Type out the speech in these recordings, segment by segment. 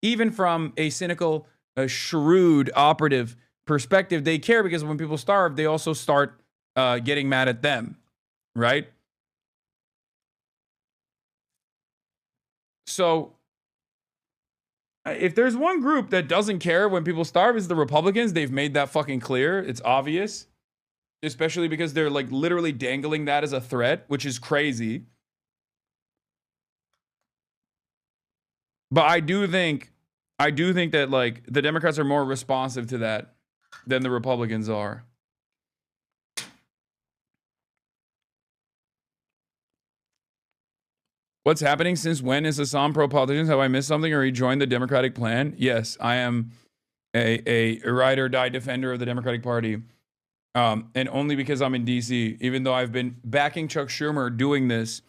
even from a cynical, shrewd operative perspective, they care because when people starve, they also start getting mad at them, right? So if there's one group that doesn't care when people starve, it's the Republicans. They've made that fucking clear. It's obvious, especially because they're like literally dangling that as a threat, which is crazy. But I do think that like the Democrats are more responsive to that than the Republicans are. What's happening? Since when is Hassan pro politicians? Have I missed something or he joined the Democratic plan? Yes, I am a ride or die defender of the Democratic Party. And only because I'm in DC, even though I've been backing Chuck Schumer doing this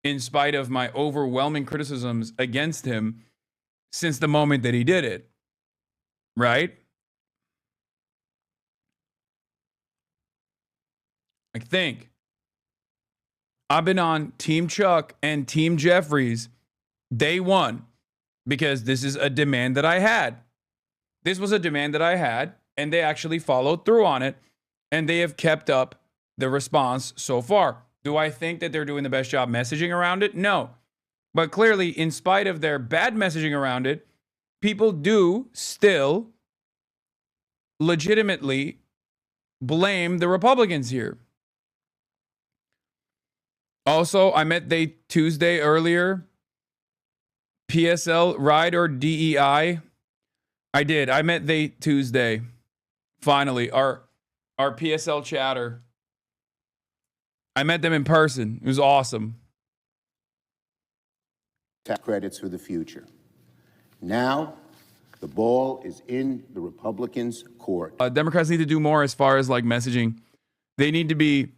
in spite of my overwhelming criticisms against him since the moment that he did it. Right? I think I've been on Team Chuck and Team Jeffries day one because this is a demand that I had. This was a demand that I had, and they actually followed through on it, and they have kept up the response so far. Do I think that they're doing the best job messaging around it? No. But clearly, in spite of their bad messaging around it, people do still legitimately blame the Republicans here. Also, I met they Tuesday earlier. PSL, ride or DEI? I did. I met they Tuesday. Finally, our PSL chatter. I met them in person. It was awesome. Tax credits for the future. Now, the ball is in the Republicans' court. Democrats need to do more as far as like messaging. They need to be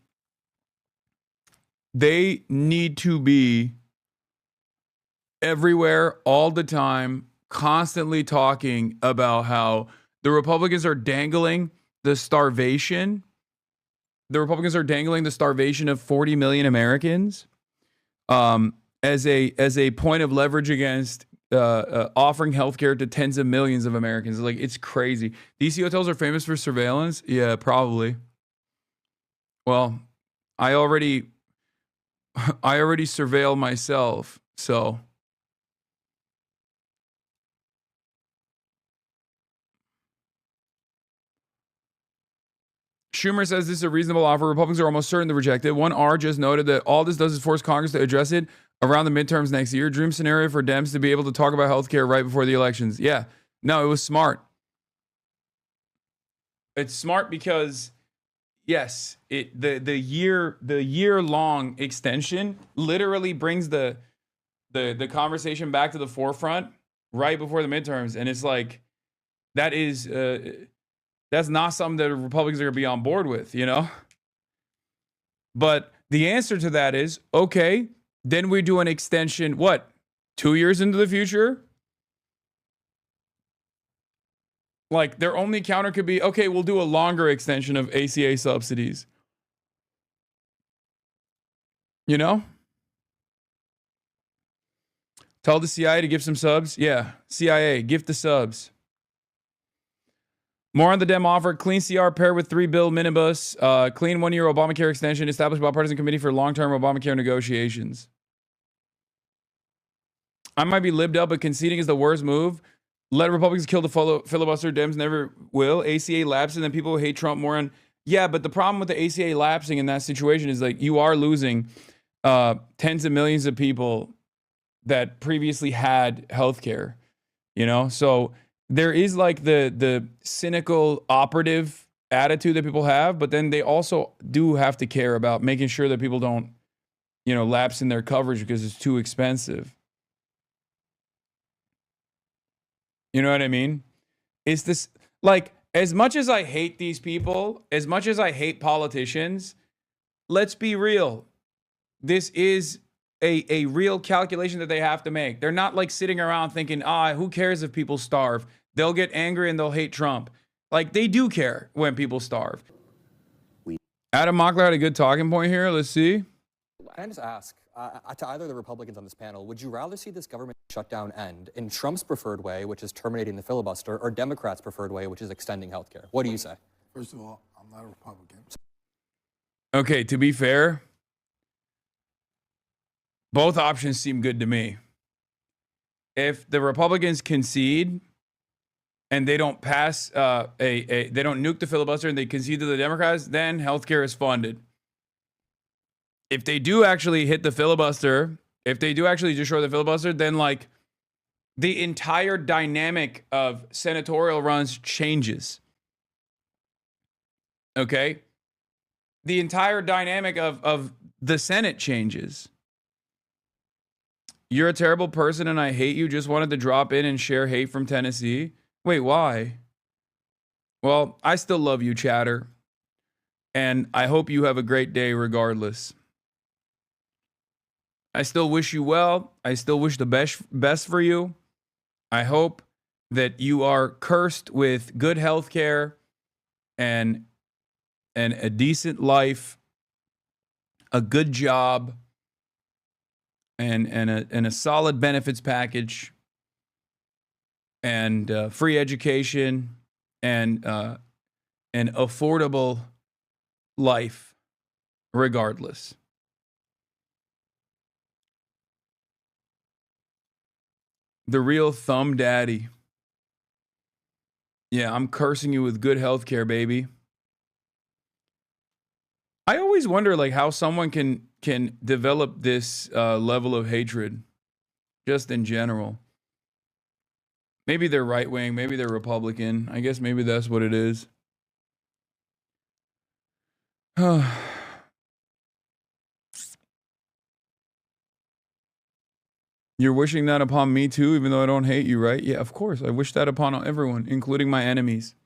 everywhere all the time, constantly talking about how the Republicans are dangling the starvation. The Republicans are dangling the starvation of 40 million Americans as a point of leverage against offering healthcare to tens of millions of Americans. Like, it's crazy. DC hotels are famous for surveillance. Yeah, probably. Well, I already surveil myself, so. Schumer says this is a reasonable offer. Republicans are almost certain to reject it. 1R just noted that all this does is force Congress to address it around the midterms next year. Dream scenario for Dems to be able to talk about healthcare right before the elections. Yeah, no, it was smart. It's smart because, yes, the year long extension literally brings the conversation back to the forefront right before the midterms, and it's like that is. That's not something that Republicans are going to be on board with, you know? But the answer to that is, okay, then we do an extension, what, 2 years into the future? Like, their only counter could be, okay, we'll do a longer extension of ACA subsidies. You know? Tell the CIA to give some subs. Yeah, CIA, gift the subs. More on the Dem offer. Clean CR paired with 3-bill minibus. Clean 1-year Obamacare extension. Established bipartisan committee for long-term Obamacare negotiations. I might be libbed up, but conceding is the worst move. Let Republicans kill the filibuster. Dems never will. ACA lapses, and then people hate Trump more. Yeah, but the problem with the ACA lapsing in that situation is like you are losing tens of millions of people that previously had healthcare. You know, so there is like the cynical operative attitude that people have, but then they also do have to care about making sure that people don't, you know, lapse in their coverage because it's too expensive. You know what I mean? It's this, like, as much as I hate these people, as much as I hate politicians, let's be real. This is a real calculation that they have to make. They're not like sitting around thinking, who cares if people starve? They'll get angry and they'll hate Trump. Like, they do care when people starve. Adam Mockler had a good talking point here. Let's see. Can I just ask, to either of the Republicans on this panel, would you rather see this government shutdown end in Trump's preferred way, which is terminating the filibuster, or Democrats' preferred way, which is extending health care? What do you say? First of all, I'm not a Republican. Okay, to be fair, both options seem good to me. If the Republicans concede and they don't pass they don't nuke the filibuster and they concede to the Democrats, then healthcare is funded. If they do actually hit the filibuster, if they do actually destroy the filibuster, then like the entire dynamic of senatorial runs changes. Okay? The entire dynamic of the Senate changes. You're a terrible person and I hate you. Just wanted to drop in and share hate from Tennessee. Wait, why? Well, I still love you, chatter. And I hope you have a great day regardless. I still wish you well. I still wish the best for you. I hope that you are cursed with good health care and a decent life, a good job, and a solid benefits package, and free education, and an affordable life, regardless. The real thumb daddy. Yeah, I'm cursing you with good health care, baby. I always wonder like how someone can develop this level of hatred just in general. Maybe they're right wing, maybe they're Republican. I guess maybe that's what it is. You're wishing that upon me too, even though I don't hate you, right? Yeah, of course. I wish that upon everyone, including my enemies.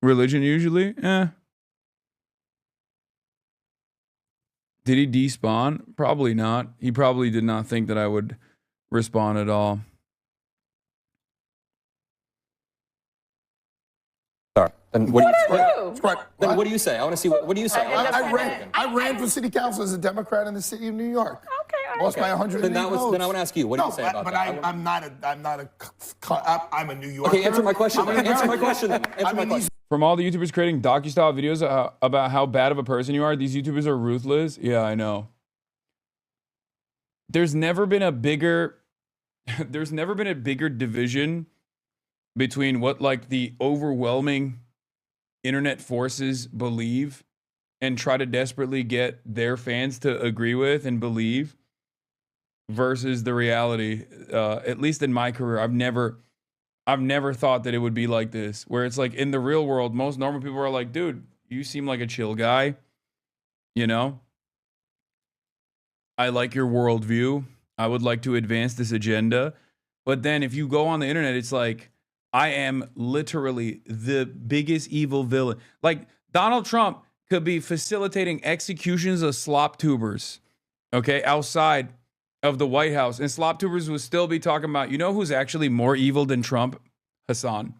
Religion usually? Did he despawn? Probably not. He probably did not think that I would respond at all. Sorry. Then what do you That's right. Then what do you say? I want to see what do you say? I ran for city council as a Democrat in the city of New York. Okay. Lost by 100 Then votes. then I want to ask you. What do you say about but that? I'm a New Yorker. Okay, answer my question. Then. Answer my question. Then. Answer my question. From all the YouTubers creating docu-style videos about how bad of a person you are, these YouTubers are ruthless. Yeah, I know. There's never been a bigger division between what like the overwhelming internet forces believe and try to desperately get their fans to agree with and believe versus the reality. At least in my career, I've never thought that it would be like this, where it's like in the real world, most normal people are like, dude, you seem like a chill guy. You know? I like your worldview. I would like to advance this agenda. But then if you go on the internet, it's like, I am literally the biggest evil villain. Like Donald Trump could be facilitating executions of slop tubers, okay, outside of the White House. And slop tubers would still be talking about, you know who's actually more evil than Trump? Hassan.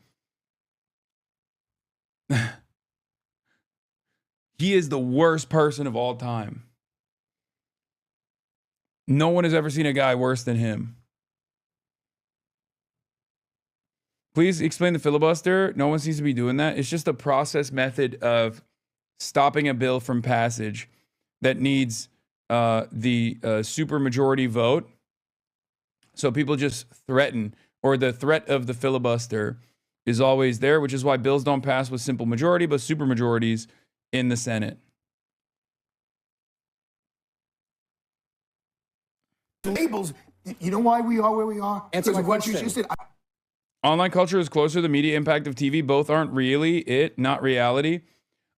He is the worst person of all time. No one has ever seen a guy worse than him. Please explain the filibuster. No one seems to be doing that. It's just a process method of stopping a bill from passage that needs the supermajority vote. So people just threaten, or the threat of the filibuster is always there, which is why bills don't pass with simple majority, but supermajorities in the Senate. Labels. You know why we are where we are? Answer my Because of what you question. just said. Online culture is closer to the media impact of TV. Both aren't really it, not reality.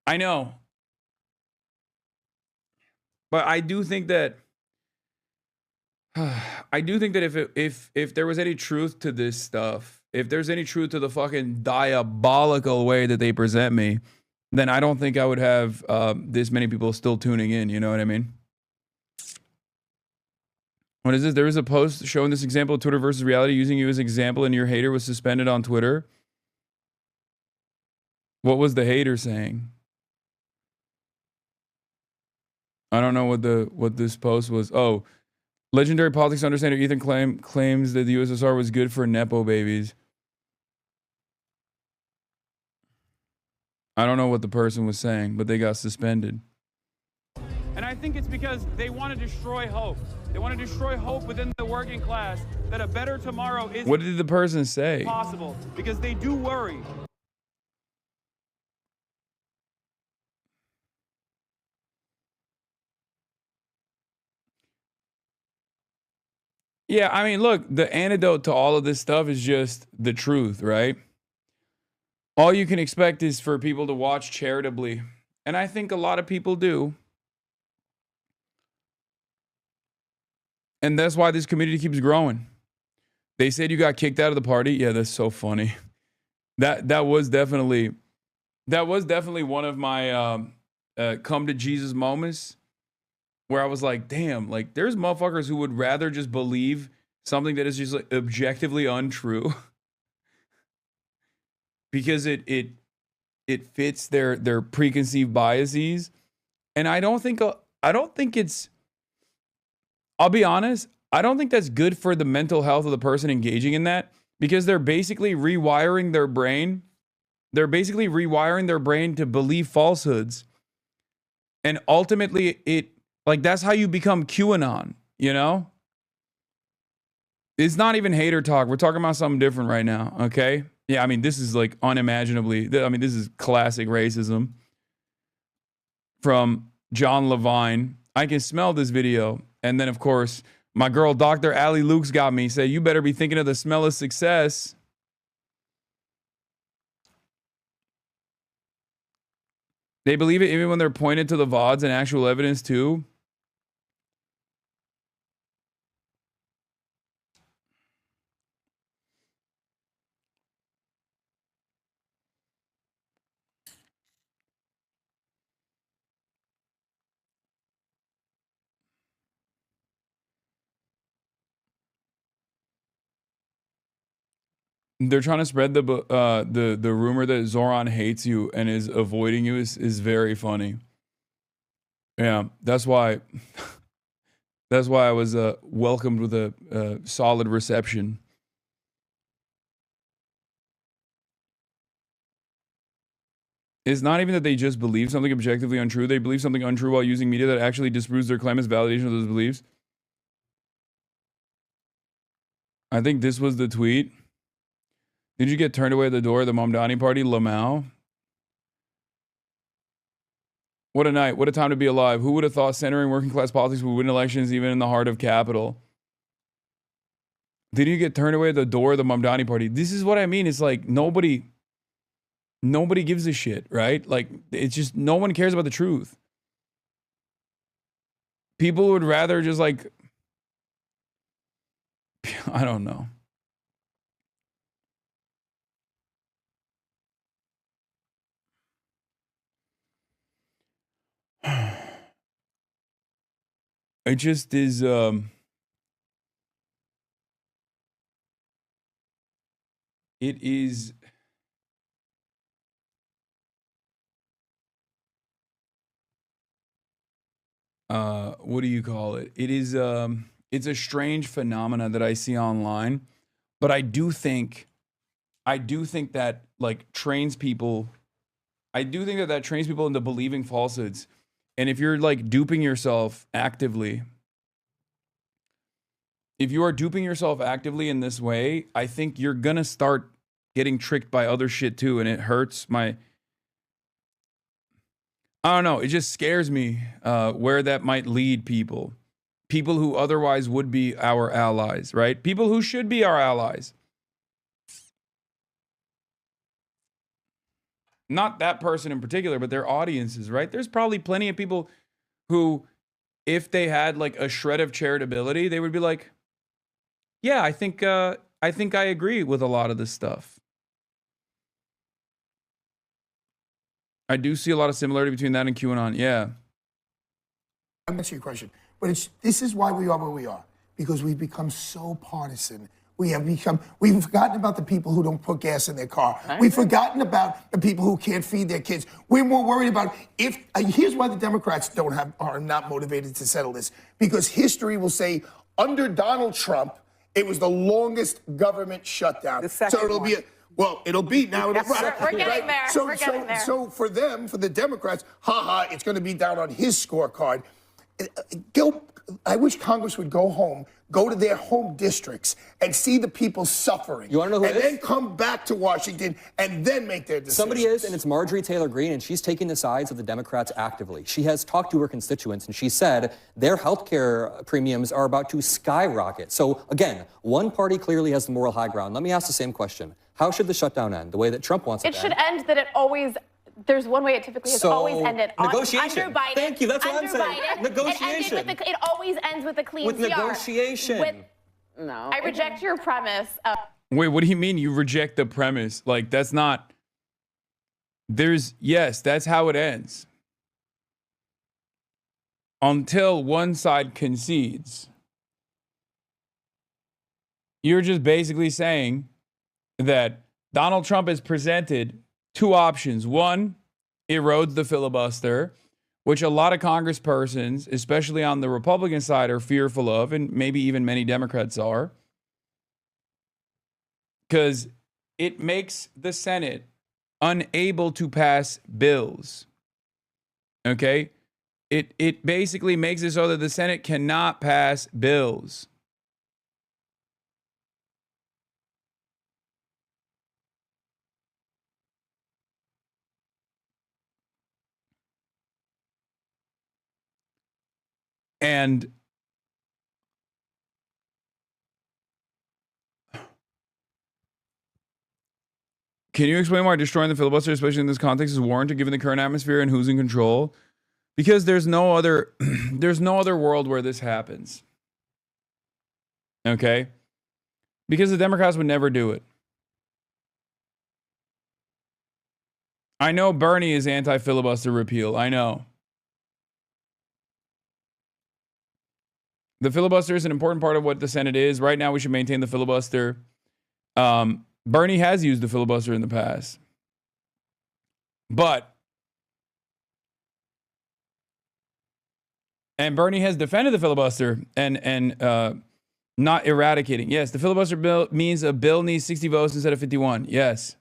I know. But I do think that if there was any truth to this stuff, if there's any truth to the fucking diabolical way that they present me, then I don't think I would have this many people still tuning in. You know what I mean? What is this? There was a post showing this example of Twitter versus reality, using you as an example, and your hater was suspended on Twitter. What was the hater saying? I don't know what this post was. Oh, legendary politics understander Ethan claims that the USSR was good for nepo babies. I don't know what the person was saying, but they got suspended. And I think it's because they want to destroy hope. They want to destroy hope within the working class that a better tomorrow is What did the person say? possible, because they do worry. Yeah, I mean, look, the antidote to all of this stuff is just the truth, right? All you can expect is for people to watch charitably. And I think a lot of people do. And that's why this community keeps growing. They said you got kicked out of the party. Yeah, that's so funny. That was definitely one of my come to Jesus moments, where I was like, damn, like there's motherfuckers who would rather just believe something that is just like objectively untrue because it fits their preconceived biases. And I don't think it's, I'll be honest, I don't think that's good for the mental health of the person engaging in that, because they're basically rewiring their brain. They're basically rewiring their brain to believe falsehoods. And ultimately that's how you become QAnon, you know? It's not even hater talk. We're talking about something different right now, okay? Yeah, I mean, this is like unimaginably, this is classic racism from John Levine. I can smell this video. And then, of course, my girl, Dr. Allie Luke's got me. Say, you better be thinking of the smell of success. They believe it even when they're pointed to the VODs and actual evidence, too. They're trying to spread the rumor that Zoran hates you and is avoiding you is very funny. Yeah, that's why I was welcomed with a solid reception. It's not even that they just believe something objectively untrue. They believe something untrue while using media that actually disproves their claim as validation of those beliefs. I think this was the tweet. Did you get turned away at the door of the Mamdani party, Lamau? What a night. What a time to be alive. Who would have thought centering working class politics would win elections even in the heart of capital? Did you get turned away at the door of the Mamdani party? This is what I mean. It's like nobody gives a shit, right? Like, it's just no one cares about the truth. People would rather just like, I don't know. It just is it is what do you call it? It is it's a strange phenomena that I see online, but I do think that like trains people. I do think that trains people into believing falsehoods. And if you're like duping yourself actively, if you are duping yourself actively in this way, I think you're gonna start getting tricked by other shit too, and it hurts my. I don't know. It just scares me where that might lead people. People who otherwise would be our allies, right? People who should be our allies. Not that person in particular, but their audiences, right? There's probably plenty of people who, if they had like a shred of charitability, they would be like, yeah, I think I agree with a lot of this stuff. I do see a lot of similarity between that and QAnon. Yeah. I'm answering your question, but this is why we are where we are. because we've become so partisan. We've forgotten about the people who don't put gas in their car. We've forgotten about the people who can't feed their kids. We're more worried about here's why the Democrats are not motivated to settle this. Because history will say, under Donald Trump, it was the longest government shutdown. So it'll be it'll be now. We're getting there. We're getting there. So for them, for the Democrats, it's going to be down on his scorecard. I wish Congress would go home, go to their home districts, and see the people suffering. You want to know who and it is? then come back to Washington and then make their decisions. Somebody is, and it's Marjorie Taylor Greene, and she's taking the sides of the Democrats actively. She has talked to her constituents, and she said their health care premiums are about to skyrocket. So, again, one party clearly has the moral high ground. Let me ask the same question. How should the shutdown end? The way that Trump wants it to end? It should end that it always... There's one way it typically has always ended. Negotiation. Under Biden. Thank you. That's what I'm saying. Biden, Negotiation. It always ends with a clean with CR. Negotiation. No. I reject your premise. Wait, what do you mean you reject the premise? Like, that's not... Yes, that's how it ends. Until one side concedes. You're just basically saying that Donald Trump has presented two options. One, erodes the filibuster, which a lot of congresspersons, especially on the Republican side, are fearful of, and maybe even many Democrats are, because it makes the Senate unable to pass bills. Okay? It basically makes it so that the Senate cannot pass bills. And can you explain why destroying the filibuster, especially in this context, is warranted given the current atmosphere and who's in control? Because there's no other world where this happens. Okay? Because the Democrats would never do it. I know Bernie is anti-filibuster repeal. I know. The filibuster is an important part of what the Senate is. Right now, we should maintain the filibuster. Bernie has used the filibuster in the past. And Bernie has defended the filibuster and not eradicating. Yes, the filibuster bill means a bill needs 60 votes instead of 51. Yes.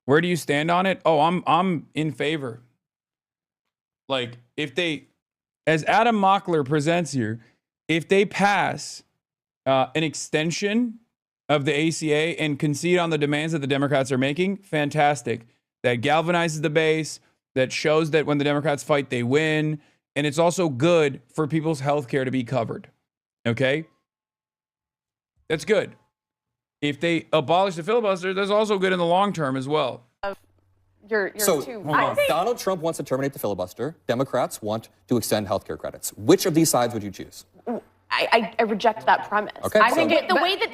Where do you stand on it? Oh, I'm in favor. Like, if they, as Adam Mockler presents here, if they pass an extension of the ACA and concede on the demands that the Democrats are making, fantastic. That galvanizes the base, that shows that when the Democrats fight, they win. And it's also good for people's health care to be covered. Okay? That's good. If they abolish the filibuster, that's also good in the long term as well. Donald Trump wants to terminate the filibuster. Democrats want to extend health care credits. Which of these sides would you choose? I reject that premise. Okay, I think the way that...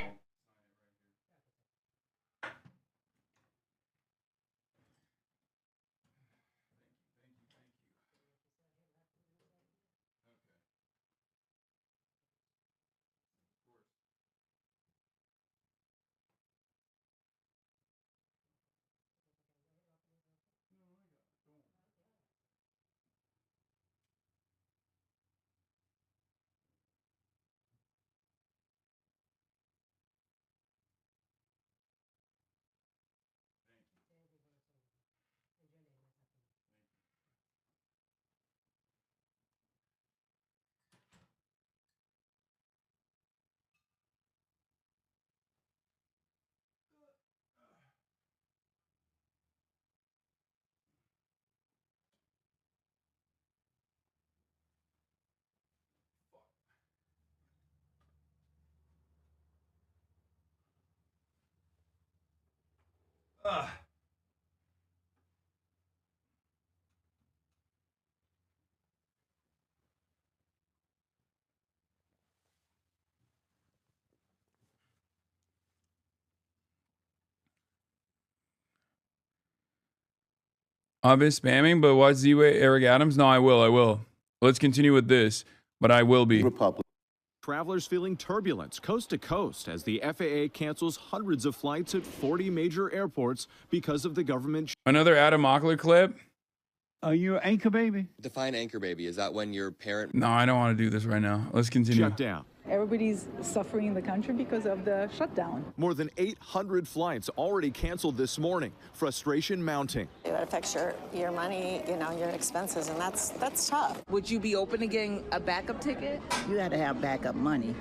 I've been spamming, but watch Z-Way, Eric Adams? No, I will. Let's continue with this, but I will be. Republican. Travelers feeling turbulence coast to coast as the FAA cancels hundreds of flights at 40 major airports because of the government. Another Adam Mockler clip. Are you an anchor baby? Define anchor baby. Is that when your parent... No, I don't want to do this right now. Let's continue. Shut down. Everybody's suffering in the country because of the shutdown. More than 800 flights already canceled this morning. Frustration mounting. It affects your money, your expenses, and that's tough. Would you be open to getting a backup ticket? You got to have backup money.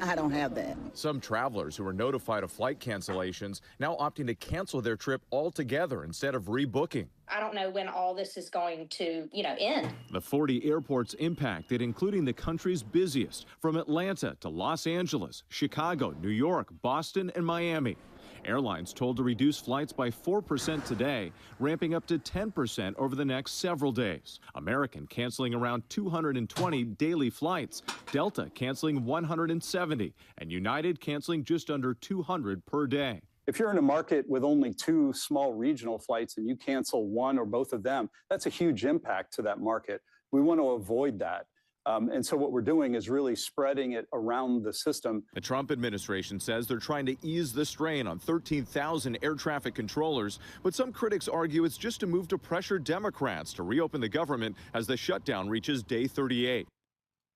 I don't have that. Some travelers who were notified of flight cancellations now opting to cancel their trip altogether instead of rebooking. I don't know when all this is going to, end. The 40 airports impacted, including the country's busiest, from Atlanta to Los Angeles, Chicago, New York, Boston, and Miami. Airlines told to reduce flights by 4% today, ramping up to 10% over the next several days. American canceling around 220 daily flights, Delta canceling 170, and United canceling just under 200 per day. If you're in a market with only 2 small regional flights and you cancel one or both of them, that's a huge impact to that market. We want to avoid that. And so what we're doing is really spreading it around the system. The Trump administration says they're trying to ease the strain on 13,000 air traffic controllers, but some critics argue it's just a move to pressure Democrats to reopen the government as the shutdown reaches day 38.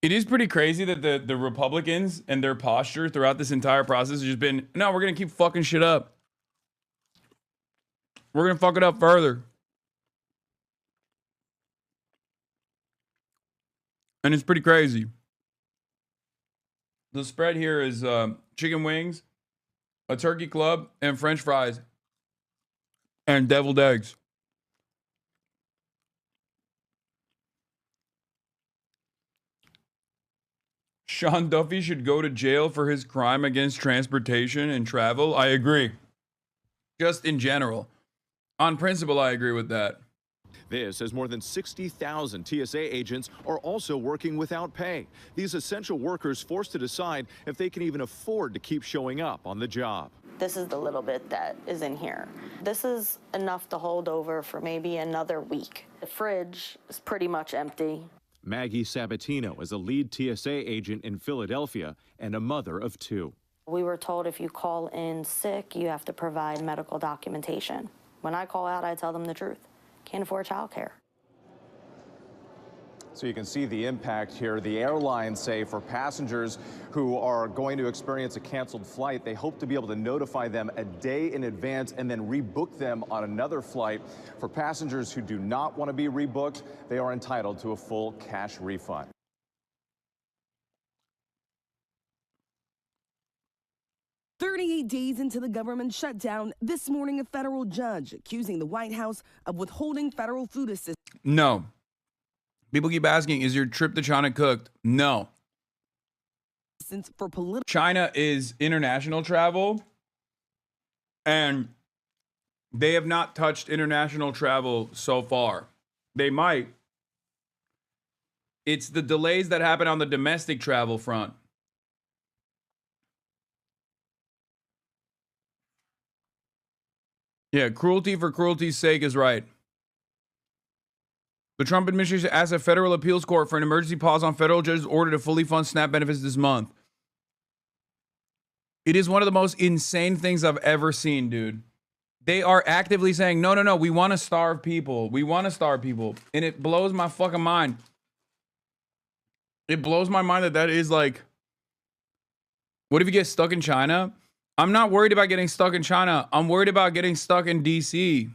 It is pretty crazy that the Republicans and their posture throughout this entire process has just been, no, we're going to keep fucking shit up. We're going to fuck it up further. And it's pretty crazy. The spread here is chicken wings, a turkey club, and French fries, and deviled eggs. Sean Duffy should go to jail for his crime against transportation and travel. I agree. Just in general. On principle, I agree with that. This, as more than 60,000 TSA agents are also working without pay. These essential workers forced to decide if they can even afford to keep showing up on the job. This is the little bit that is in here. This is enough to hold over for maybe another week. The fridge is pretty much empty. Maggie Sabatino is a lead TSA agent in Philadelphia and a mother of 2. We were told if you call in sick, you have to provide medical documentation. When I call out, I tell them the truth. Can't afford childcare. So you can see the impact here. The airlines say for passengers who are going to experience a canceled flight, they hope to be able to notify them a day in advance and then rebook them on another flight. For passengers who do not want to be rebooked, they are entitled to a full cash refund. Days into the government shutdown, this morning a federal judge accusing the White House of withholding federal food assistance. No. People keep asking, is your trip to China cooked? No. For China is international travel, and they have not touched international travel so far. They might. It's the delays that happen on the domestic travel front. Yeah, cruelty for cruelty's sake is right. The Trump administration asked a federal appeals court for an emergency pause on federal judge's order to fully fund SNAP benefits this month. It is one of the most insane things I've ever seen, dude. They are actively saying, no, we want to starve people. We want to starve people. And it blows my fucking mind. It blows my mind that is like, what if you get stuck in China? I'm not worried about getting stuck in China. I'm worried about getting stuck in DC.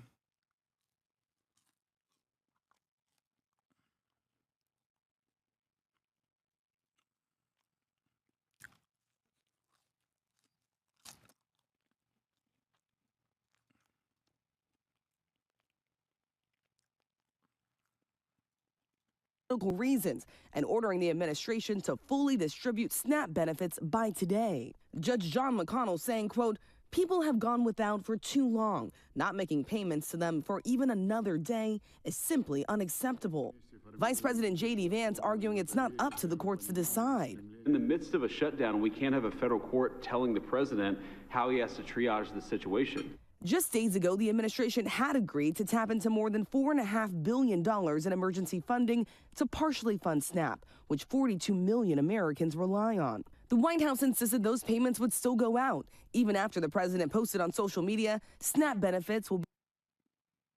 Reasons and ordering the administration to fully distribute SNAP benefits by today. Judge John McConnell saying, quote, people have gone without for too long. Not making payments to them for even another day is simply unacceptable. Vice President J.D. Vance arguing it's not up to the courts to decide. In the midst of a shutdown, we can't have a federal court telling the president how he has to triage the situation. Just days ago, the administration had agreed to tap into more than $4.5 billion in emergency funding to partially fund SNAP, which 42 million Americans rely on. The White House insisted those payments would still go out. Even after the president posted on social media, SNAP benefits will be.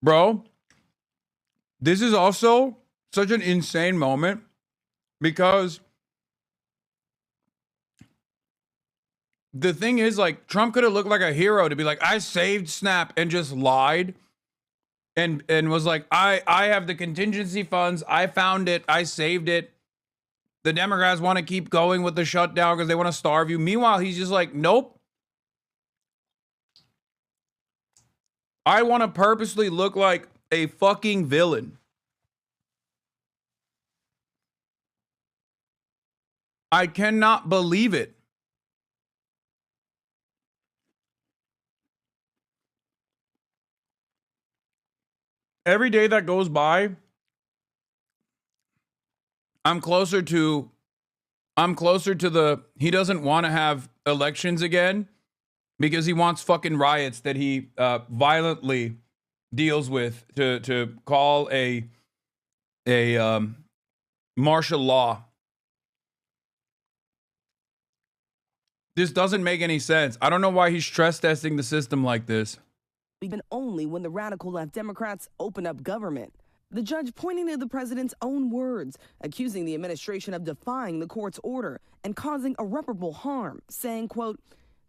Bro, this is also such an insane moment because the thing is, like, Trump could have looked like a hero to be like, I saved SNAP, and just lied and was like, I have the contingency funds. I found it. I saved it. The Democrats want to keep going with the shutdown because they want to starve you. Meanwhile, he's just like, nope. I want to purposely look like a fucking villain. I cannot believe it. Every day that goes by, I'm closer to the, he doesn't want to have elections again because he wants fucking riots that he violently deals with to call a martial law. This doesn't make any sense. I don't know why he's stress testing the system like this. Even only when the radical left Democrats open up government. The judge pointing to the president's own words, accusing the administration of defying the court's order and causing irreparable harm, saying, quote,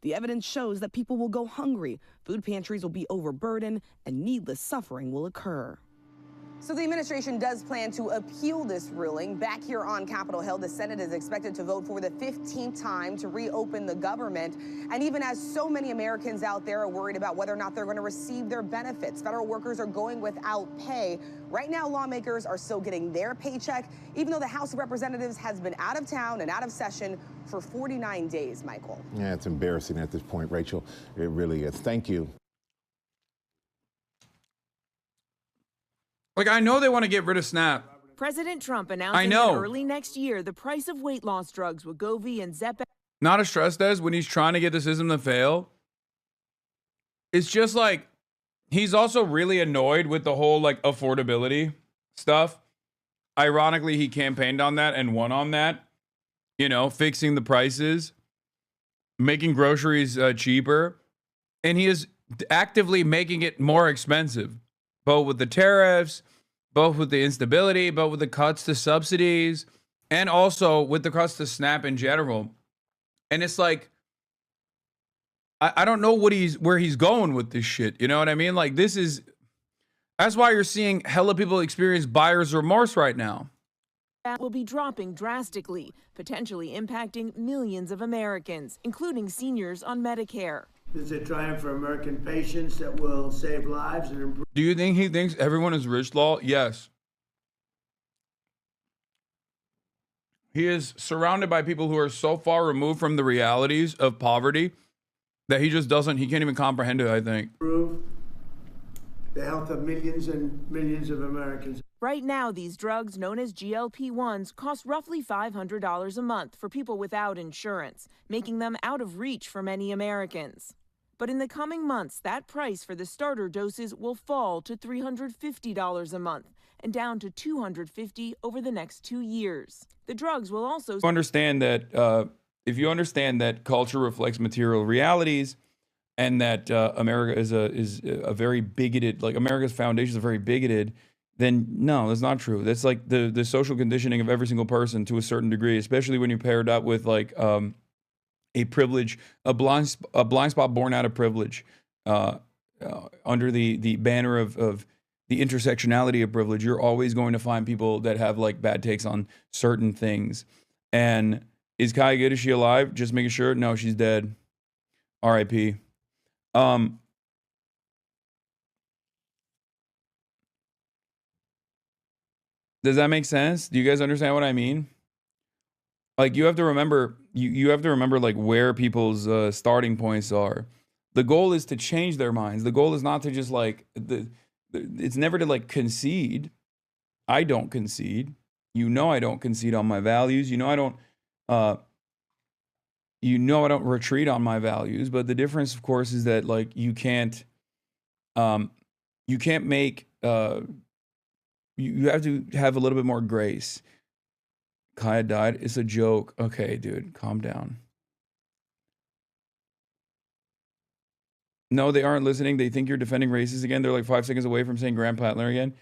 the evidence shows that people will go hungry, food pantries will be overburdened, and needless suffering will occur. So the administration does plan to appeal this ruling. Back here on Capitol Hill, the Senate is expected to vote for the 15th time to reopen the government. And even as so many Americans out there are worried about whether or not they're going to receive their benefits, federal workers are going without pay. Right now, lawmakers are still getting their paycheck, even though the House of Representatives has been out of town and out of session for 49 days, Michael. Yeah, it's embarrassing at this point, Rachel. It really is. Thank you. Like, I know they want to get rid of SNAP. President Trump announcing that early next year, the price of weight loss drugs Wegovy and Zepbound. Not a stress test when he's trying to get the system to fail. It's just like, he's also really annoyed with the whole like affordability stuff. Ironically, he campaigned on that and won on that. You know, fixing the prices, making groceries cheaper. And he is actively making it more expensive. Both with the tariffs, both with the instability, both with the cuts to subsidies, and also with the cuts to SNAP in general. And it's like, I don't know where he's going with this shit. You know what I mean? Like, that's why you're seeing hella people experience buyer's remorse right now. That will be dropping drastically, potentially impacting millions of Americans, including seniors on Medicare. This is a triumph for American patients that will save lives and improve. Do you think he thinks everyone is rich, Law? Yes. He is surrounded by people who are so far removed from the realities of poverty that he can't even comprehend it, I think. Improve the health of millions and millions of Americans. Right now, these drugs, known as GLP-1s, cost roughly $500 a month for people without insurance, making them out of reach for many Americans. But in the coming months, that price for the starter doses will fall to $350 a month and down to $250 over the next 2 years. The drugs will also understand that if you understand that culture reflects material realities, and that America is a very bigoted, like America's foundations are very bigoted, then no, that's not true. That's like the social conditioning of every single person to a certain degree, especially when you pair it up with like a privilege, a blind spot born out of privilege, under the banner of the intersectionality of privilege. You're always going to find people that have like bad takes on certain things. And is Kai good? Is she alive? Just making sure. No, she's dead. R.I.P. Does that make sense? Do you guys understand what I mean? Like, you have to remember, you have to remember like where people's starting points are. The goal is to change their minds. The goal is not to just like it's never to like concede. I don't concede. You know, I don't concede on my values. You know, I don't retreat on my values. But the difference, of course, is that like you can't You can't make, you have to have a little bit more grace. Kaya died. It's a joke. Okay, dude, calm down. No, they aren't listening. They think you're defending racists again. They're like 5 seconds away from saying Graham Plattler again.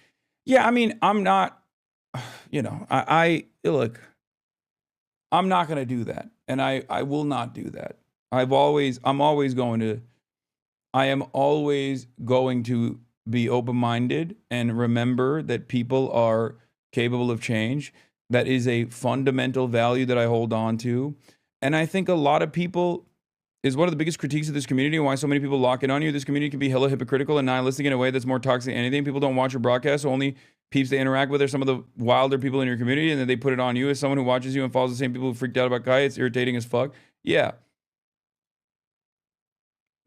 Yeah, I mean, I'm not, you know, look, I'm not going to do that. And I will not do that. I am always going to be open-minded and remember that people are capable of change. That is a fundamental value that I hold on to. And I think a lot of people is one of the biggest critiques of this community and why so many people lock in on you. This community can be hella hypocritical and nihilistic in a way that's more toxic than anything. People don't watch your broadcast, so only peeps they interact with are some of the wilder people in your community, and then they put it on you as someone who watches you and follows the same people who freaked out about Kaya. It's irritating as fuck. Yeah.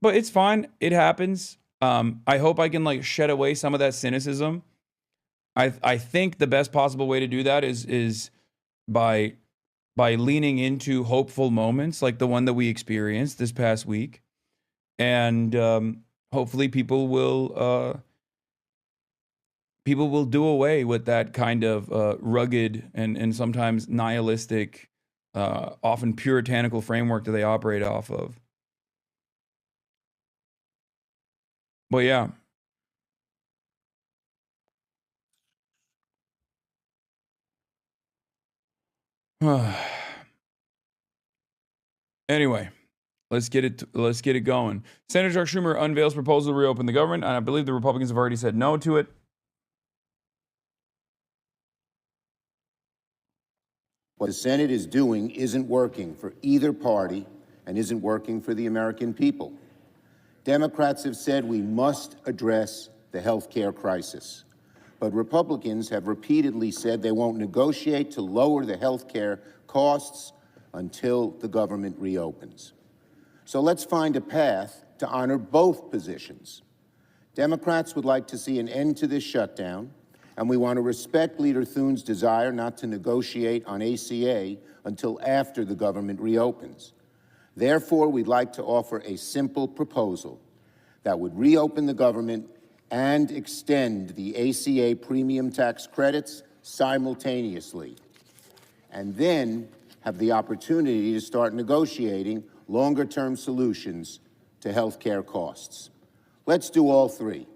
But it's fine. It happens. I hope I can like shed away some of that cynicism. I think the best possible way to do that is by leaning into hopeful moments like the one that we experienced this past week. And hopefully people will do away with that kind of rugged and sometimes nihilistic, often puritanical framework that they operate off of. But yeah. Anyway, let's get it going. Senator Chuck Schumer unveils proposal to reopen the government, and I believe the Republicans have already said no to it. What the Senate is doing isn't working for either party and isn't working for the American people. Democrats have said we must address the health care crisis, but Republicans have repeatedly said they won't negotiate to lower the health care costs until the government reopens. So let's find a path to honor both positions. Democrats would like to see an end to this shutdown, and we want to respect Leader Thune's desire not to negotiate on ACA until after the government reopens. Therefore, we'd like to offer a simple proposal that would reopen the government and extend the ACA premium tax credits simultaneously, and then have the opportunity to start negotiating longer-term solutions to health care costs. Let's do all three.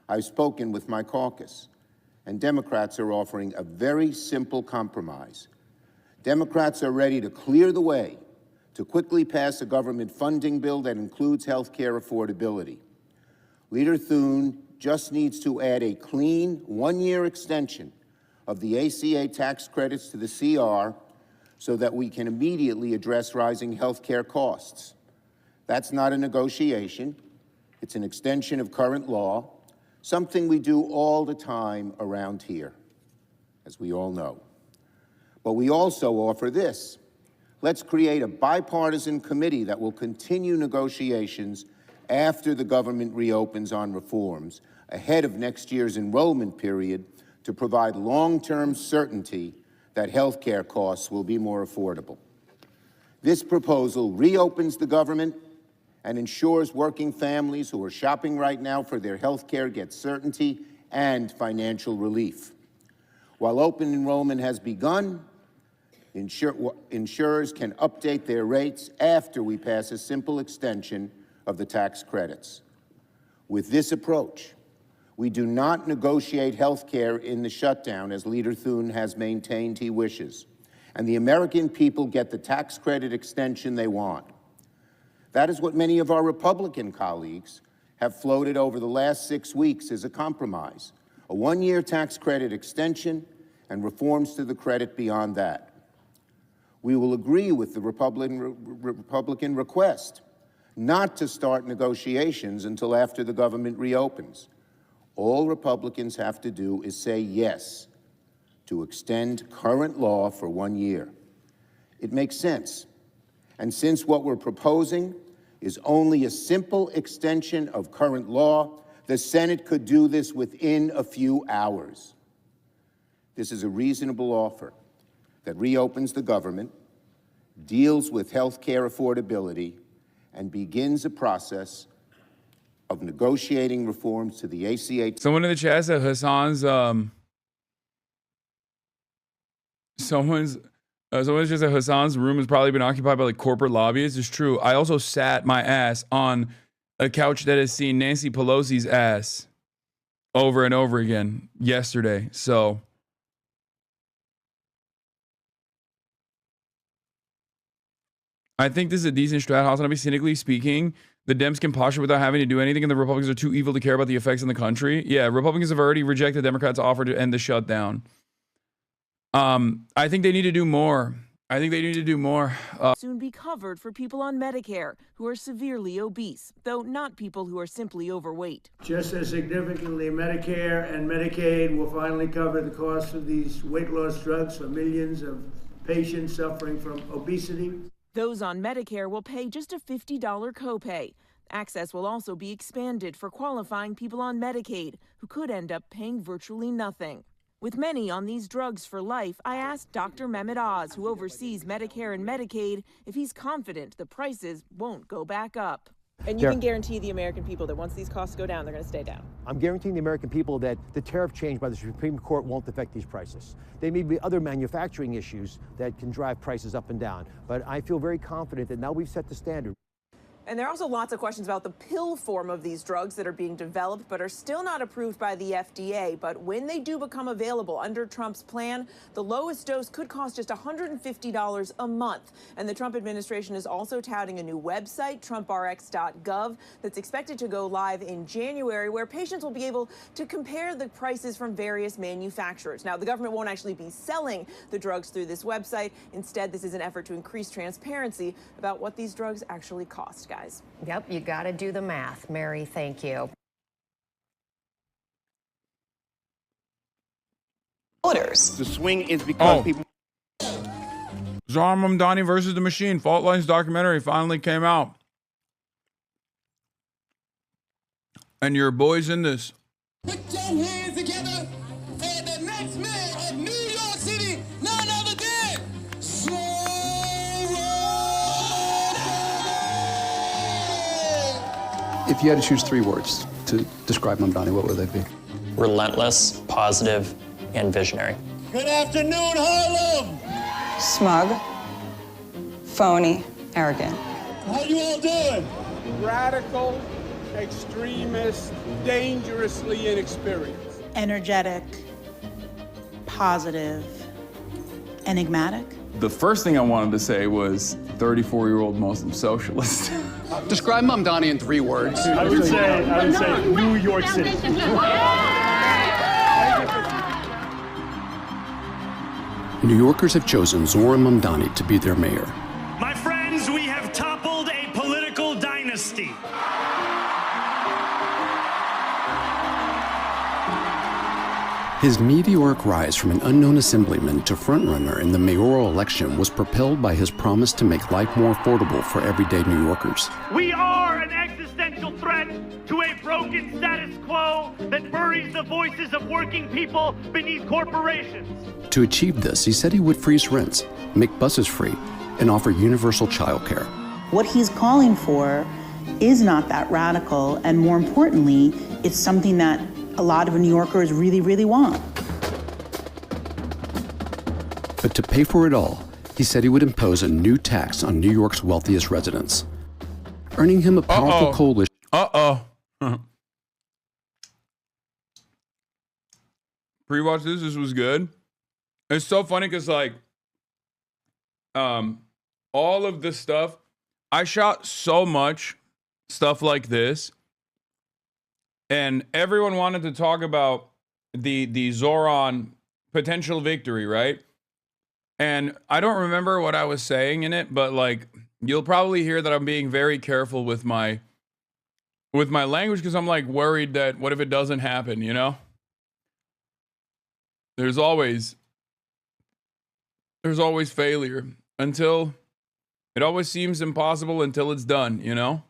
I've spoken with my caucus, and Democrats are offering a very simple compromise. Democrats are ready to clear the way to quickly pass a government funding bill that includes health care affordability. Leader Thune just needs to add a clean one-year extension of the ACA tax credits to the CR so that we can immediately address rising health care costs. That's not a negotiation. It's an extension of current law, something we do all the time around here, as we all know. But we also offer this. Let's create a bipartisan committee that will continue negotiations after the government reopens on reforms, ahead of next year's enrollment period, to provide long-term certainty that health care costs will be more affordable. This proposal reopens the government and ensures working families who are shopping right now for their health care get certainty and financial relief. While open enrollment has begun, insurers can update their rates after we pass a simple extension of the tax credits. With this approach, we do not negotiate health care in the shutdown, as Leader Thune has maintained he wishes, and the American people get the tax credit extension they want. That is what many of our Republican colleagues have floated over the last 6 weeks as a compromise, a one-year tax credit extension and reforms to the credit beyond that. We will agree with the Republican request not to start negotiations until after the government reopens. All Republicans have to do is say yes to extend current law for 1 year. It makes sense. And since what we're proposing is only a simple extension of current law, the Senate could do this within a few hours. This is a reasonable offer that reopens the government, deals with health care affordability, and begins a process of negotiating reforms to the ACA. Someone in the chat said Hassan's someone's just said Hassan's room has probably been occupied by like corporate lobbyists. It's true. I also sat my ass on a couch that has seen Nancy Pelosi's ass over and over again yesterday. So I think this is a decent strat. Hasanabi, cynically speaking, the Dems can posture without having to do anything, and the Republicans are too evil to care about the effects in the country. Yeah, Republicans have already rejected Democrats' offer to end the shutdown. I think they need to do more. Soon be covered for people on Medicare who are severely obese, though not people who are simply overweight. Just as significantly, Medicare and Medicaid will finally cover the cost of these weight loss drugs for millions of patients suffering from obesity. Those on Medicare will pay just a $50 copay. Access will also be expanded for qualifying people on Medicaid, who could end up paying virtually nothing. With many on these drugs for life, I asked Dr. Mehmet Oz, who oversees Medicare and Medicaid, if he's confident the prices won't go back up. And you can guarantee the American people that once these costs go down, they're going to stay down. I'm guaranteeing the American people that the tariff change by the Supreme Court won't affect these prices. There may be other manufacturing issues that can drive prices up and down, but I feel very confident that now we've set the standard. And there are also lots of questions about the pill form of these drugs that are being developed but are still not approved by the FDA. But when they do become available under Trump's plan, the lowest dose could cost just $150 a month. And the Trump administration is also touting a new website, TrumpRx.gov, that's expected to go live in January, where patients will be able to compare the prices from various manufacturers. Now, the government won't actually be selling the drugs through this website. Instead, this is an effort to increase transparency about what these drugs actually cost. Guys. Yep, you got to do the math. Mary, thank you. Voters. The swing is because people. Zohran Mamdani versus the Machine. Fault Lines documentary finally came out. And your boy's in this. Put your hands together for the next mayor of New York City, none other than If you had to choose 3 words to describe Mamdani, what would they be? Relentless, positive, and visionary. Good afternoon, Harlem. Smug, phony, arrogant. How you all doing? Radical, extremist, dangerously inexperienced. Energetic, positive, enigmatic. The first thing I wanted to say was 34-year-old Muslim socialist. Describe Mamdani in 3 words. I would say New York City. New Yorkers have chosen Zohran Mamdani to be their mayor. My friends, we have toppled a political dynasty. His meteoric rise from an unknown assemblyman to frontrunner in the mayoral election was propelled by his promise to make life more affordable for everyday New Yorkers. We are an existential threat to a broken status quo that buries the voices of working people beneath corporations. To achieve this, he said he would freeze rents, make buses free, and offer universal childcare. What he's calling for is not that radical, and more importantly, it's something that a lot of New Yorkers really, really want. But to pay for it all, he said he would impose a new tax on New York's wealthiest residents, earning him a powerful coalition. Pre-watch this. This was good. It's so funny because like, all of this stuff, I shot so much stuff like this. And everyone wanted to talk about the Zohran potential victory, right? And I don't remember what I was saying in it, but like you'll probably hear that I'm being very careful with my language because I'm like worried that what if it doesn't happen, you know? There's always failure until it always seems impossible until it's done, you know?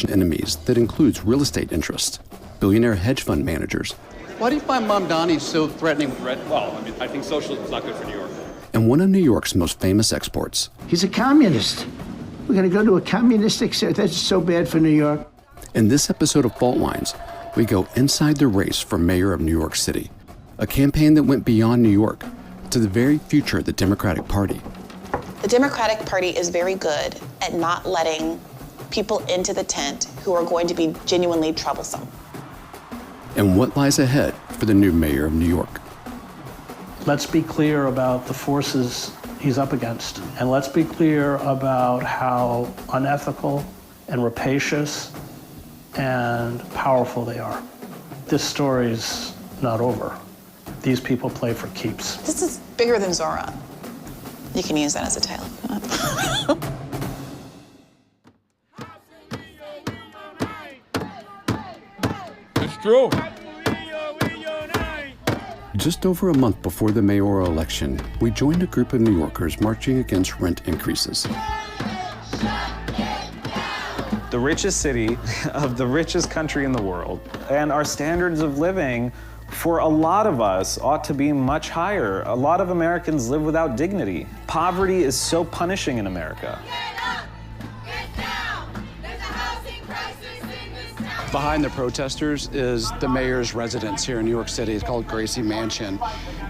Enemies that includes real estate interests, billionaire hedge fund managers. Why do you find Mamdani so threatening? Well, I mean, I think socialism is not good for New York. And one of New York's most famous exports. He's a communist. We're going to go to a communistic state. That's so bad for New York. In this episode of Fault Lines, we go inside the race for mayor of New York City, a campaign that went beyond New York to the very future of the Democratic Party. The Democratic Party is very good at not letting people into the tent who are going to be genuinely troublesome. And what lies ahead for the new mayor of New York. Let's be clear about the forces he's up against. And let's be clear about how unethical and rapacious and powerful they are. This story's not over. These people play for keeps. This is bigger than Zora. You can use that as a title if you want. It's true. Just over a month before the mayoral election, we joined a group of New Yorkers marching against rent increases. The richest city of the richest country in the world, and our standards of living for a lot of us ought to be much higher. A lot of Americans live without dignity. Poverty is so punishing in America. Behind the protesters is the mayor's residence here in New York City. It's called Gracie Mansion.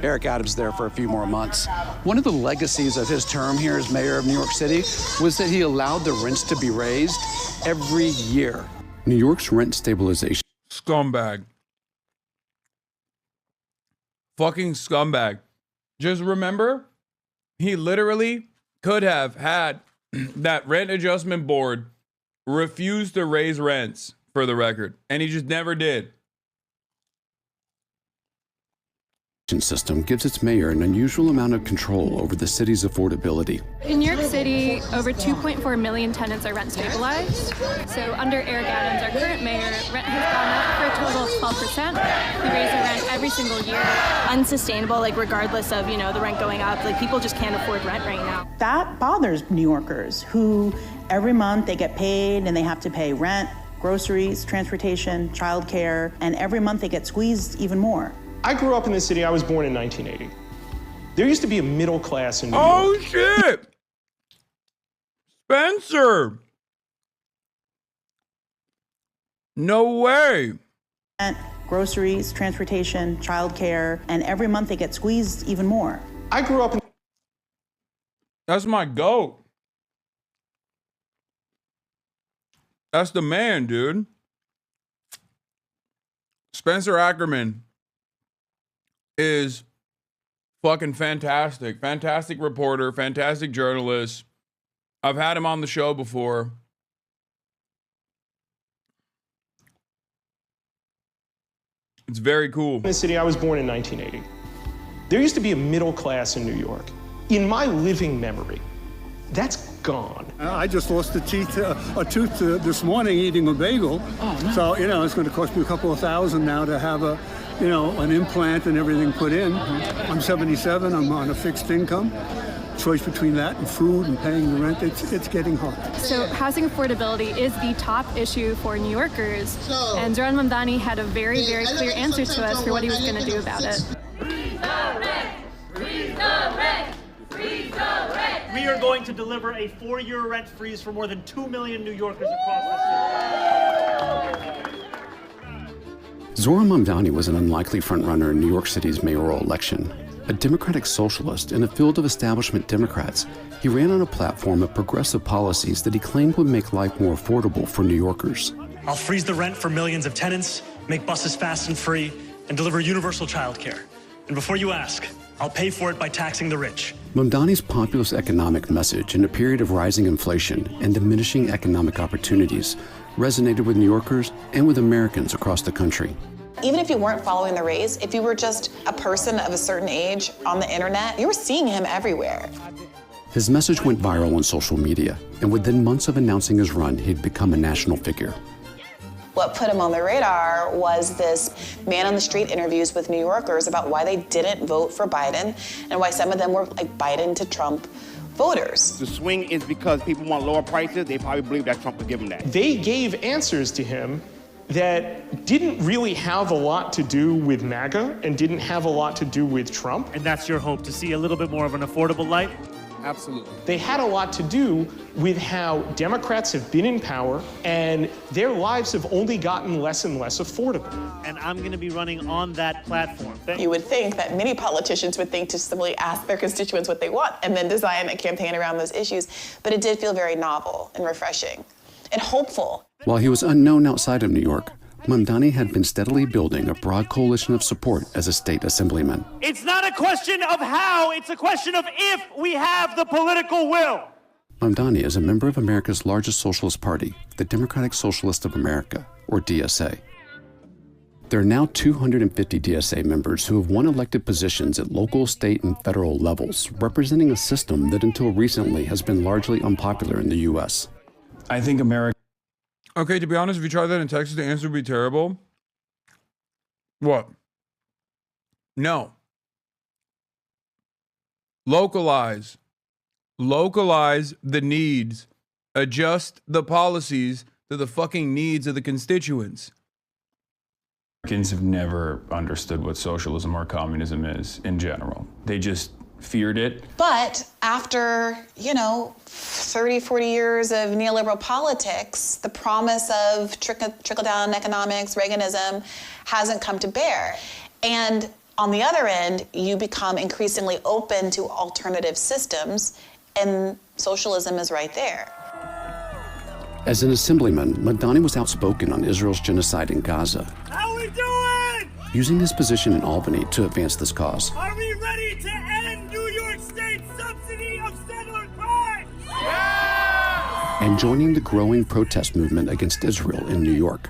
Eric Adams is there for a few more months. One of the legacies of his term here as mayor of New York City was that he allowed the rents to be raised every year. New York's rent stabilization. Scumbag. Fucking scumbag. Just remember, he literally could have had that rent adjustment board refuse to raise rents, for the record, and he just never did. System gives its mayor an unusual amount of control over the city's affordability. In New York City, over 2.4 million tenants are rent stabilized. So under Eric Adams, our current mayor, rent has gone up for a total of 12%. We raise the rent every single year. Unsustainable, like regardless of, the rent going up. Like people just can't afford rent right now. That bothers New Yorkers who every month they get paid and they have to pay rent, groceries, transportation, childcare, and every month they get squeezed even more. I grew up in this city. I was born in 1980. There used to be a middle class in New York. Oh, shit! Spencer! No way! Rent, groceries, transportation, childcare, and every month they get squeezed even more. I grew up in... That's my goat. That's the man, dude. Spencer Ackerman is fucking fantastic. Fantastic reporter, fantastic journalist. I've had him on the show before. It's very cool. In the city, I was born in 1980. There used to be a middle class in New York. In my living memory, that's gone. I just lost a tooth this morning eating a bagel. Oh, no. So, it's going to cost me a couple of $1,000 now to have an implant and everything put in. I'm 77, I'm on a fixed income. Choice between that and food and paying the rent, it's getting hard. So housing affordability is the top issue for New Yorkers. And Zoran Mamdani had a very, very clear answer to us for what he was going to do about it. We are going to deliver a 4-year rent freeze for more than 2 million New Yorkers across the city. Zoran Mamdani was an unlikely frontrunner in New York City's mayoral election. A Democratic socialist in a field of establishment Democrats, he ran on a platform of progressive policies that he claimed would make life more affordable for New Yorkers. I'll freeze the rent for millions of tenants, make buses fast and free, and deliver universal childcare. And before you ask, I'll pay for it by taxing the rich. Mamdani's populist economic message in a period of rising inflation and diminishing economic opportunities resonated with New Yorkers and with Americans across the country. Even if you weren't following the race, if you were just a person of a certain age on the internet, you were seeing him everywhere. His message went viral on social media, and within months of announcing his run, he'd become a national figure. What put him on the radar was this man-on-the-street interviews with New Yorkers about why they didn't vote for Biden and why some of them were like Biden to Trump voters. The swing is because people want lower prices. They probably believe that Trump would give them that. They gave answers to him that didn't really have a lot to do with MAGA and didn't have a lot to do with Trump. And that's your hope, to see a little bit more of an affordable life? Absolutely. They had a lot to do with how Democrats have been in power and their lives have only gotten less and less affordable. And I'm going to be running on that platform. You would think that many politicians would think to simply ask their constituents what they want and then design a campaign around those issues. But it did feel very novel and refreshing and hopeful. While he was unknown outside of New York, Mamdani had been steadily building a broad coalition of support as a state assemblyman. It's not a question of how, it's a question of if we have the political will. Mamdani is a member of America's largest socialist party, the Democratic Socialists of America, or DSA. There are now 250 DSA members who have won elected positions at local, state, and federal levels, representing a system that until recently has been largely unpopular in the U.S. I think America... Okay, to be honest, if you try that in Texas, the answer would be terrible. What? No. Localize the needs. Adjust the policies to the fucking needs of the constituents. Americans have never understood what socialism or communism is in general. They just feared it. But after, 30, 40 years of neoliberal politics, the promise of trickle-down economics, Reaganism, hasn't come to bear. And on the other end, you become increasingly open to alternative systems, and socialism is right there. As an assemblyman, Mamdani was outspoken on Israel's genocide in Gaza, How we doing? using his position in Albany to advance this cause. Are we ready to end New York State's subsidy of settler crime? Yeah! And joining the growing protest movement against Israel in New York.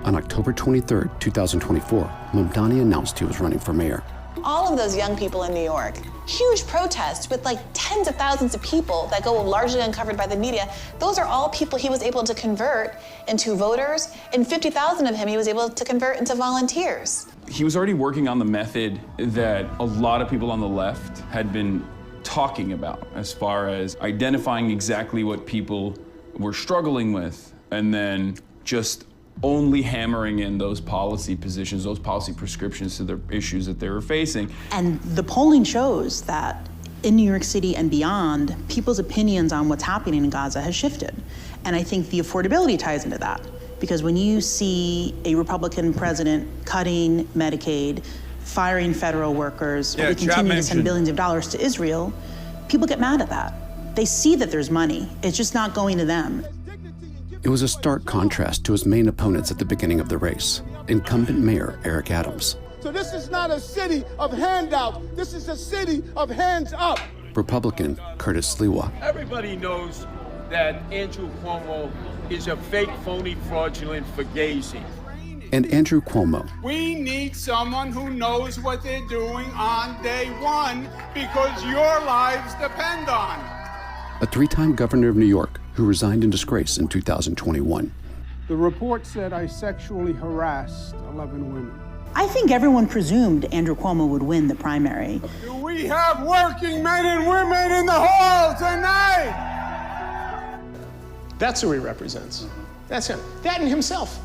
On October 23, 2024, Mamdani announced he was running for mayor. All of those young people in New York, huge protests with like tens of thousands of people that go largely uncovered by the media, those are all people he was able to convert into voters, and 50,000 of him he was able to convert into volunteers. He was already working on the method that a lot of people on the left had been talking about, as far as identifying exactly what people were struggling with, and then just only hammering in those policy positions, those policy prescriptions to the issues that they were facing. And the polling shows that in New York City and beyond, people's opinions on what's happening in Gaza has shifted. And I think the affordability ties into that. Because when you see a Republican president cutting Medicaid, firing federal workers, we continue to send billions of dollars to Israel, people get mad at that. They see that there's money, it's just not going to them. It was a stark contrast to his main opponents at the beginning of the race, incumbent Mayor Eric Adams. So this is not a city of handouts. This is a city of hands up. Republican Curtis Sliwa. Everybody knows that Andrew Cuomo is a fake, phony, fraudulent fugazi. And Andrew Cuomo. We need someone who knows what they're doing on day one because your lives depend on it. A three-time governor of New York who resigned in disgrace in 2021. The report said I sexually harassed 11 women. I think everyone presumed Andrew Cuomo would win the primary. Do we have working men and women in the hall tonight? That's who he represents. That's him. That and himself.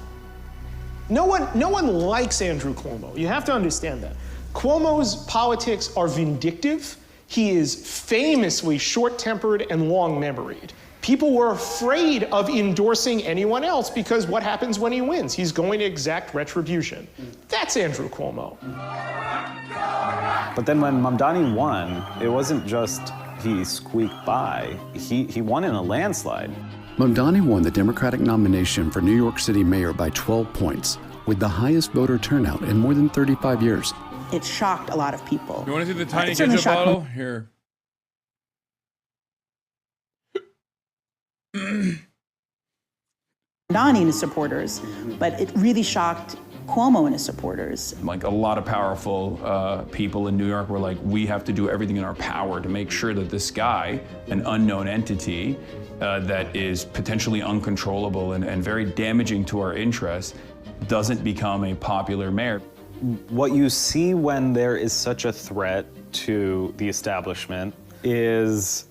No one likes Andrew Cuomo. You have to understand that. Cuomo's politics are vindictive. He is famously short-tempered and long-memoried. People were afraid of endorsing anyone else because what happens when he wins? He's going to exact retribution. That's Andrew Cuomo. But then when Mamdani won, it wasn't just he squeaked by. He won in a landslide. Mamdani won the Democratic nomination for New York City mayor by 12 points, with the highest voter turnout in more than 35 years. It shocked a lot of people. You want to see the tiny ketchup bottle? Here. Mamdani and his supporters, but it really shocked Cuomo and his supporters. Like a lot of powerful people in New York were like, we have to do everything in our power to make sure that this guy, an unknown entity that is potentially uncontrollable and very damaging to our interests, doesn't become a popular mayor. What you see when there is such a threat to the establishment is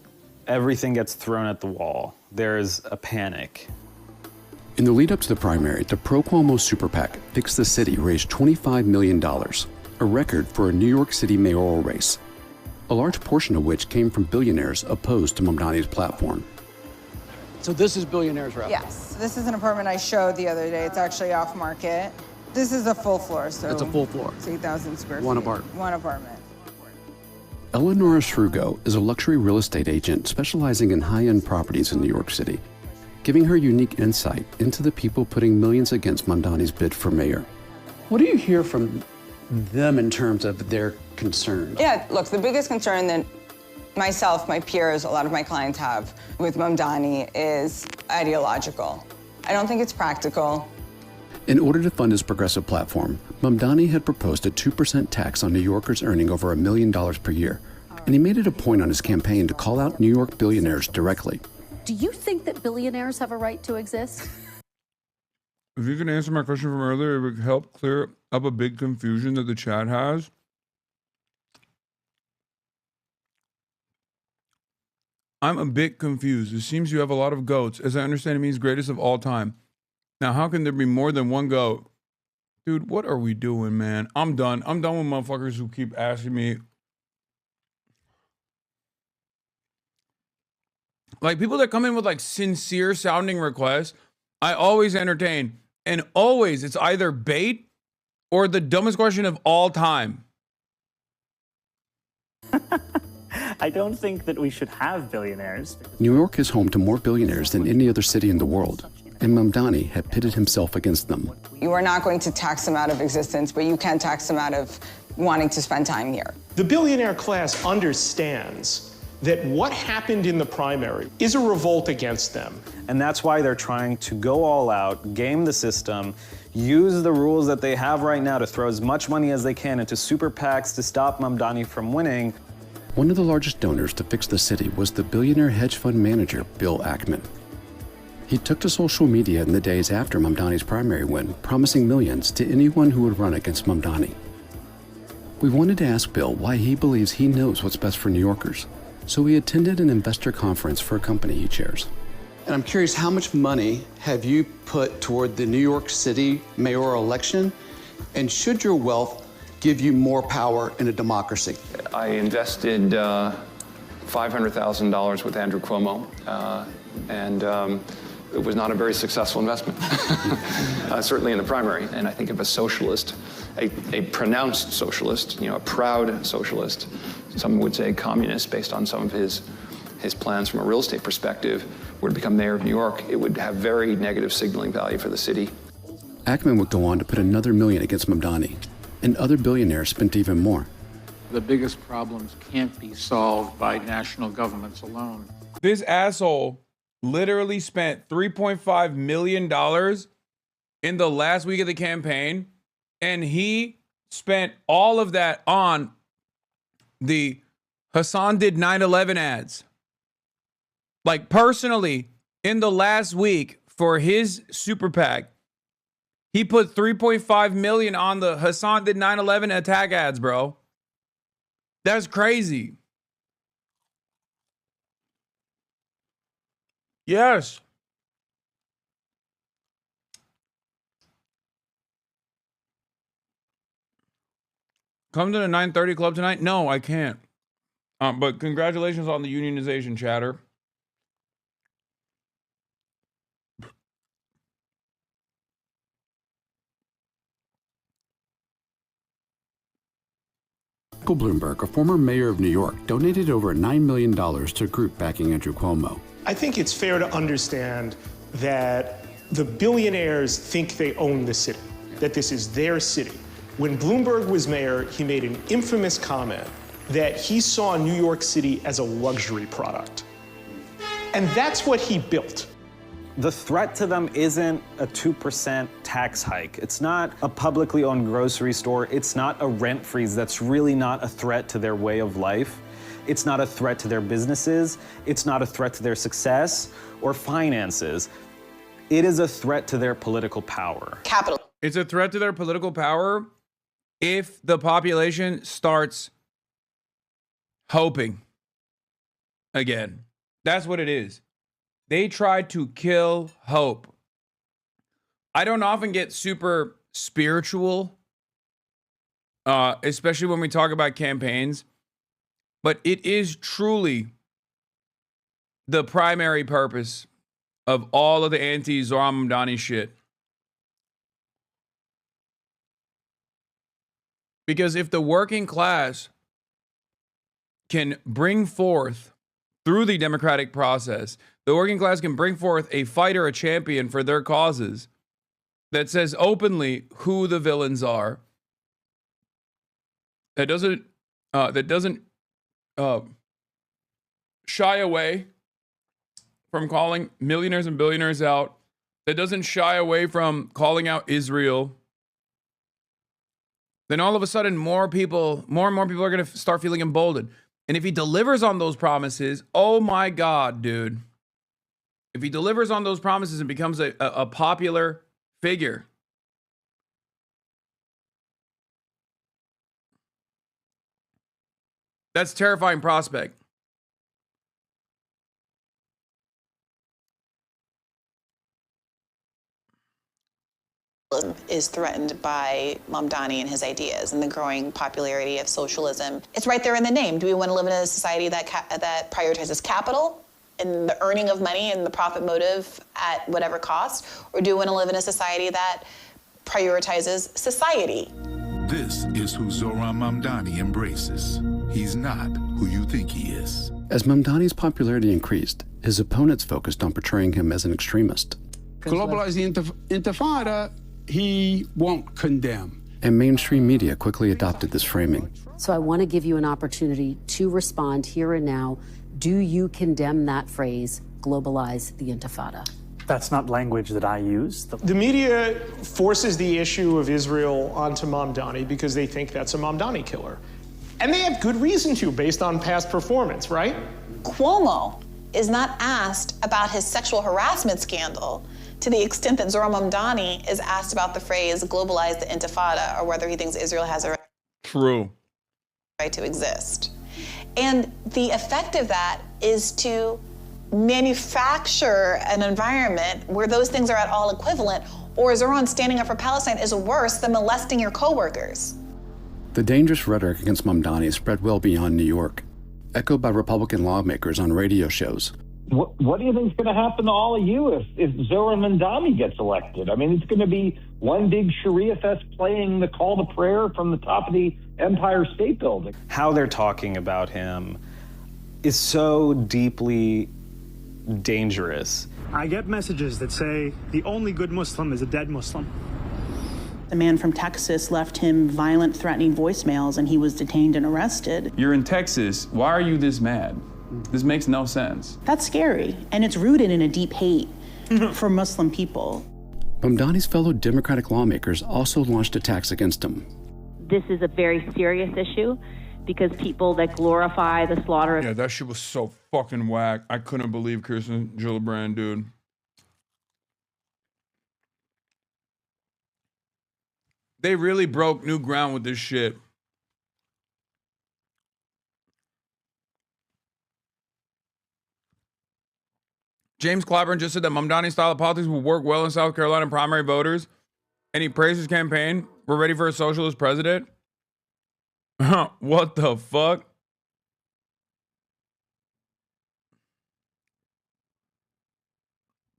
everything gets thrown at the wall. There's a panic. In the lead up to the primary, the pro-Cuomo super PAC, Fix the City, raised $25 million, a record for a New York City mayoral race, a large portion of which came from billionaires opposed to Mamdani's platform. So this is billionaires' rep? Yes. This is an apartment I showed the other day. It's actually off market. This is a full floor, so It's a full floor. It's 8,000 square feet. One apartment. One apartment. Eleonora Srugo is a luxury real estate agent specializing in high-end properties in New York City, giving her unique insight into the people putting millions against Mamdani's bid for mayor. What do you hear from them in terms of their concerns? Yeah, look, the biggest concern that myself, my peers, a lot of my clients have with Mamdani is ideological. I don't think it's practical. In order to fund his progressive platform, Mamdani had proposed a 2% tax on New Yorkers earning over $1 million per year, and he made it a point on his campaign to call out New York billionaires directly. Do you think that billionaires have a right to exist? If you can answer my question from earlier, it would help clear up a big confusion that the chat has. I'm a bit confused. It seems you have a lot of goats. As I understand, it means greatest of all time. Now, how can there be more than one goat? Dude, what are we doing, man? I'm done. I'm done with motherfuckers who keep asking me. Like, people that come in with, like, sincere sounding requests, I always entertain. And always, it's either bait or the dumbest question of all time. I don't think that we should have billionaires. New York is home to more billionaires than any other city in the world, and Mamdani had pitted himself against them. You are not going to tax them out of existence, but you can tax them out of wanting to spend time here. The billionaire class understands that what happened in the primary is a revolt against them. And that's why they're trying to go all out, game the system, use the rules that they have right now to throw as much money as they can into super PACs to stop Mamdani from winning. One of the largest donors to Fix the City was the billionaire hedge fund manager, Bill Ackman. He took to social media in the days after Mamdani's primary win, promising millions to anyone who would run against Mamdani. We wanted to ask Bill why he believes he knows what's best for New Yorkers, so he attended an investor conference for a company he chairs. And I'm curious, how much money have you put toward the New York City mayoral election? And should your wealth give you more power in a democracy? I invested $500,000 with Andrew Cuomo, and it was not a very successful investment, certainly in the primary. And I think if a socialist, a pronounced socialist, a proud socialist, some would say communist based on some of his plans from a real estate perspective, were to become mayor of New York, it would have very negative signaling value for the city. Ackman would go on to put another million against Mamdani, and other billionaires spent even more. The biggest problems can't be solved by national governments alone. This asshole literally spent $3.5 million in the last week of the campaign, and he spent all of that on the Hassan did 9/11 ads. Like, personally, in the last week for his super PAC, he put $3.5 million on the Hassan did 9/11 attack ads, bro. That's crazy. Yes. Come to the 9:30 club tonight? No, I can't. But congratulations on the unionization, chatter. Michael Bloomberg, a former mayor of New York, donated over $9 million to a group backing Andrew Cuomo. I think it's fair to understand that the billionaires think they own the city, that this is their city. When Bloomberg was mayor, he made an infamous comment that he saw New York City as a luxury product. And that's what he built. The threat to them isn't a 2% tax hike. It's not a publicly owned grocery store. It's not a rent freeze. That's really not a threat to their way of life. It's not a threat to their businesses. It's not a threat to their success or finances. It is a threat to their political power. Capital. It's a threat to their political power if the population starts hoping again. That's what it is. They tried to kill hope. I don't often get super spiritual, especially when we talk about campaigns, but it is truly the primary purpose of all of the anti-Zohran Mamdani shit. Because if the working class can bring forth, through the democratic process, the working class can bring forth a fighter, a champion for their causes that says openly who the villains are, that doesn't shy away from calling millionaires and billionaires out, that doesn't shy away from calling out Israel, then all of a sudden more and more people are going to start feeling emboldened. And if he delivers on those promises, oh my God, dude. If he delivers on those promises and becomes a popular figure, that's a terrifying prospect. Is threatened by Mamdani and his ideas and the growing popularity of socialism. It's right there in the name. Do we want to live in a society that prioritizes capital and the earning of money and the profit motive at whatever cost? Or do we want to live in a society that prioritizes society? This is who Zohran Mamdani embraces. He's not who you think he is. As Mamdani's popularity increased, his opponents focused on portraying him as an extremist. Globalize the intifada, he won't condemn. And mainstream media quickly adopted this framing. So I want to give you an opportunity to respond here and now. Do you condemn that phrase, globalize the intifada? That's not language that I use. The media forces the issue of Israel onto Mamdani because they think that's a Mamdani killer. And they have good reason to, based on past performance, right? Cuomo is not asked about his sexual harassment scandal to the extent that Zohran Mamdani is asked about the phrase globalize the intifada, or whether he thinks Israel has a right to exist. And the effect of that is to manufacture an environment where those things are at all equivalent, or Zohran standing up for Palestine is worse than molesting your coworkers. The dangerous rhetoric against Mamdani spread well beyond New York, echoed by Republican lawmakers on radio shows. What do you think is going to happen to all of you if Zohran Mamdani gets elected? I mean, it's going to be one big Sharia fest playing the call to prayer from the top of the Empire State Building. How they're talking about him is so deeply dangerous. I get messages that say the only good Muslim is a dead Muslim. The man from Texas left him violent, threatening voicemails, and he was detained and arrested. You're in Texas. Why are you this mad? This makes no sense. That's scary, and it's rooted in a deep hate for Muslim people. Mamdani's fellow Democratic lawmakers also launched attacks against him. This is a very serious issue because people that glorify the slaughter of... Yeah, that shit was so fucking whack. I couldn't believe Kirsten Gillibrand, dude. They really broke new ground with this shit. James Clyburn just said that Mamdani's style of politics will work well in South Carolina primary voters, and he praised his campaign. We're ready for a socialist president. What the fuck?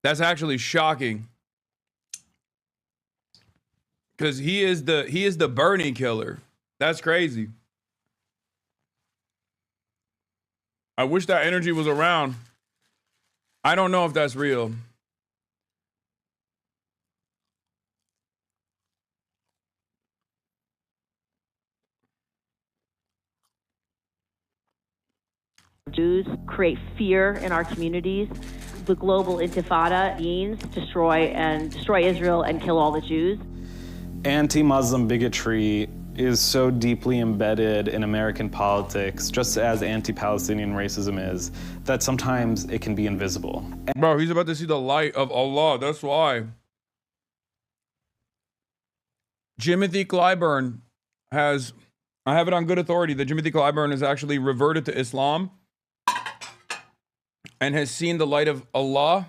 That's actually shocking. Because he is the Bernie killer. That's crazy. I wish that energy was around. I don't know if that's real. Jews create fear in our communities. The global intifada means destroy Israel and kill all the Jews. Anti-Muslim bigotry is so deeply embedded in American politics, just as anti-Palestinian racism is, that sometimes it can be invisible. Bro, he's about to see the light of Allah. That's why. Timothy Clyburn has, I have it on good authority that Timothy Clyburn has actually reverted to Islam and has seen the light of Allah,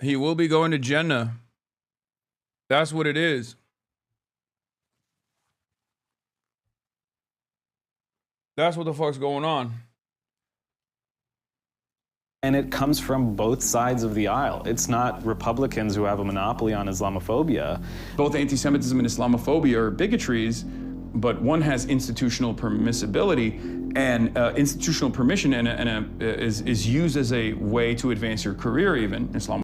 he will be going to Jannah. That's what it is. That's what the fuck's going on. And it comes from both sides of the aisle. It's not Republicans who have a monopoly on Islamophobia. Both anti-Semitism and Islamophobia are bigotries, but one has institutional permissibility and institutional permission, and is used as a way to advance your career even. Islam